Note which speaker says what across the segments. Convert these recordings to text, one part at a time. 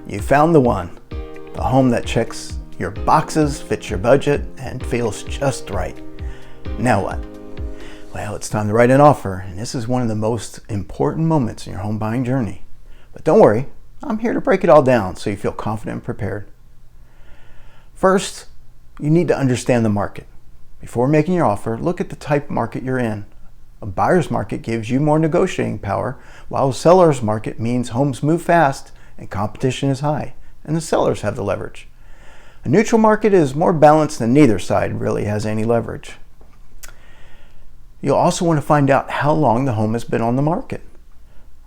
Speaker 1: You found the one, the home that checks your boxes, fits your budget, and feels just right. Now what? Well, it's time to write an offer, and this is one of the most important moments in your home buying journey. But don't worry, I'm here to break it all down so you feel confident and prepared. First, you need to understand the market. Before making your offer, look at the type of market you're in. A buyer's market gives you more negotiating power, while a seller's market means homes move fast and competition is high, and the sellers have the leverage. A neutral market is more balanced and neither side really has any leverage. You'll also want to find out how long the home has been on the market.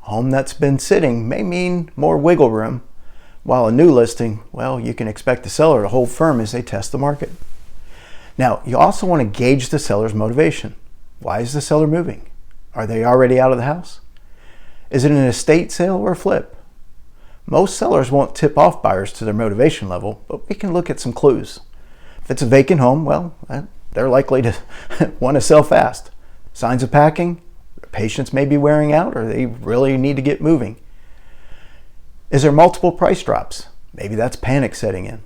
Speaker 1: A home that's been sitting may mean more wiggle room, while a new listing, well, you can expect the seller to hold firm as they test the market. Now, you also want to gauge the seller's motivation. Why is the seller moving? Are they already out of the house? Is it an estate sale or a flip? Most sellers won't tip off buyers to their motivation level, but we can look at some clues. If it's a vacant home, well, they're likely to want to sell fast. Signs of packing, their patience may be wearing out, or they really need to get moving. Is there multiple price drops? Maybe that's panic setting in.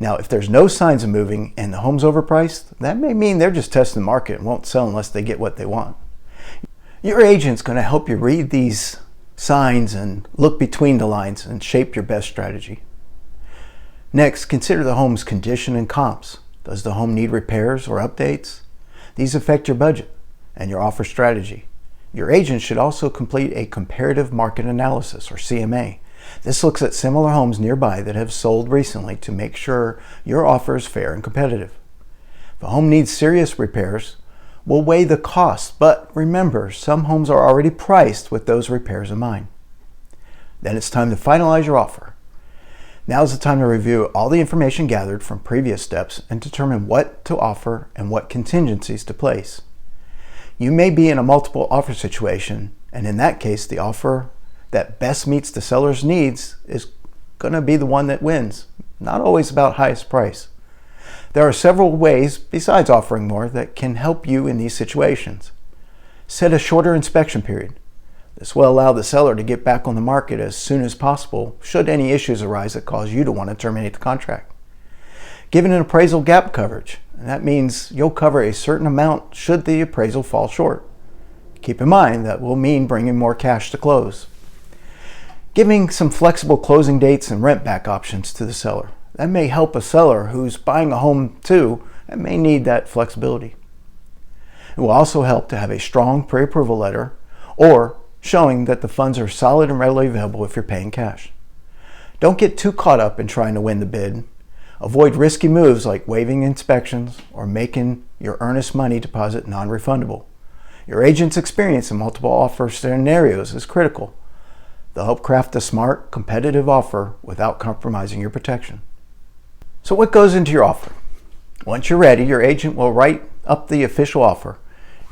Speaker 1: Now, if there's no signs of moving and the home's overpriced, that may mean they're just testing the market and won't sell unless they get what they want. Your agent's going to help you read these signs and look between the lines and shape your best strategy. Next, consider the home's condition and comps. Does the home need repairs or updates? These affect your budget and your offer strategy. Your agent should also complete a comparative market analysis, or CMA. This looks at similar homes nearby that have sold recently to make sure your offer is fair and competitive. If a home needs serious repairs, we'll weigh the cost, but remember, some homes are already priced with those repairs in mind. Then it's time to finalize your offer. Now's the time to review all the information gathered from previous steps and determine what to offer and what contingencies to place. You may be in a multiple offer situation, and in that case, the offer that best meets the seller's needs is going to be the one that wins. Not always about highest price. There are several ways, besides offering more, that can help you in these situations. Set a shorter inspection period. This will allow the seller to get back on the market as soon as possible should any issues arise that cause you to want to terminate the contract. Give an appraisal gap coverage, and that means you'll cover a certain amount should the appraisal fall short. Keep in mind that will mean bringing more cash to close. Giving some flexible closing dates and rent back options to the seller. That may help a seller who's buying a home too and may need that flexibility. It will also help to have a strong pre-approval letter or showing that the funds are solid and readily available if you're paying cash. Don't get too caught up in trying to win the bid. Avoid risky moves like waiving inspections or making your earnest money deposit non-refundable. Your agent's experience in multiple offer scenarios is critical. They'll help craft a smart, competitive offer without compromising your protection. So what goes into your offer? Once you're ready, your agent will write up the official offer.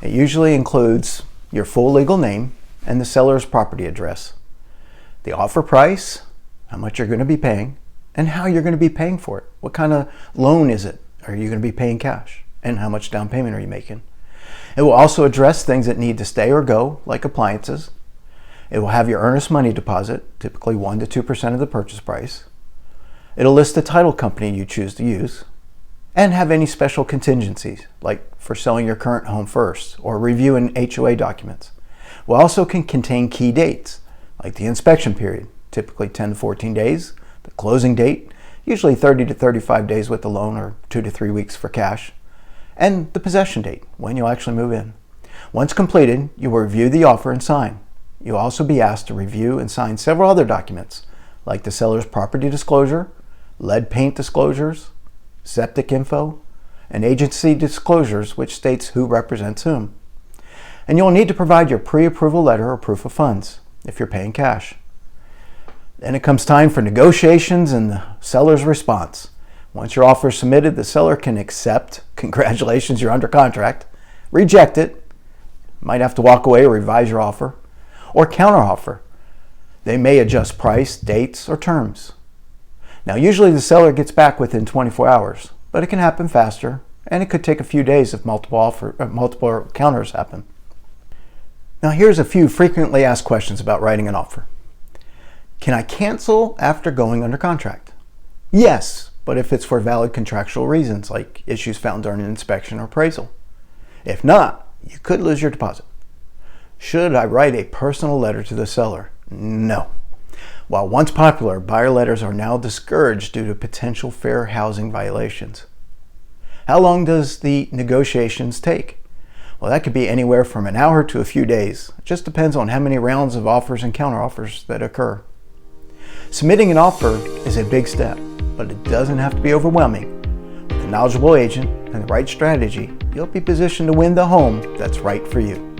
Speaker 1: It usually includes your full legal name and the seller's property address, the offer price, how much you're going to be paying, and how you're going to be paying for it. What kind of loan is it? Are you going to be paying cash? And how much down payment are you making? It will also address things that need to stay or go, like appliances. It will have your earnest money deposit, typically 1 to 2% of the purchase price. It'll list the title company you choose to use, and have any special contingencies, like for selling your current home first, or reviewing HOA documents. It also can contain key dates, like the inspection period, typically 10 to 14 days, the closing date, usually 30 to 35 days with the loan, or 2 to 3 weeks for cash, and the possession date, when you'll actually move in. Once completed, you will review the offer and sign. You'll also be asked to review and sign several other documents, like the seller's property disclosure, lead paint disclosures, septic info, and agency disclosures, which states who represents whom. And you'll need to provide your pre-approval letter or proof of funds if you're paying cash. Then it comes time for negotiations and the seller's response. Once your offer is submitted, the seller can accept, congratulations, you're under contract, reject it, might have to walk away or revise your offer, or counteroffer. They may adjust price, dates, or terms. Now, usually the seller gets back within 24 hours, but it can happen faster, and it could take a few days if multiple counters happen. Now, here's a few frequently asked questions about writing an offer. Can I cancel after going under contract? Yes, but if it's for valid contractual reasons, like issues found during an inspection or appraisal. If not, you could lose your deposit. Should I write a personal letter to the seller? No. While once popular, buyer letters are now discouraged due to potential fair housing violations. How long does the negotiations take? Well, that could be anywhere from an hour to a few days. It just depends on how many rounds of offers and counteroffers that occur. Submitting an offer is a big step, but it doesn't have to be overwhelming. With a knowledgeable agent and the right strategy, you'll be positioned to win the home that's right for you.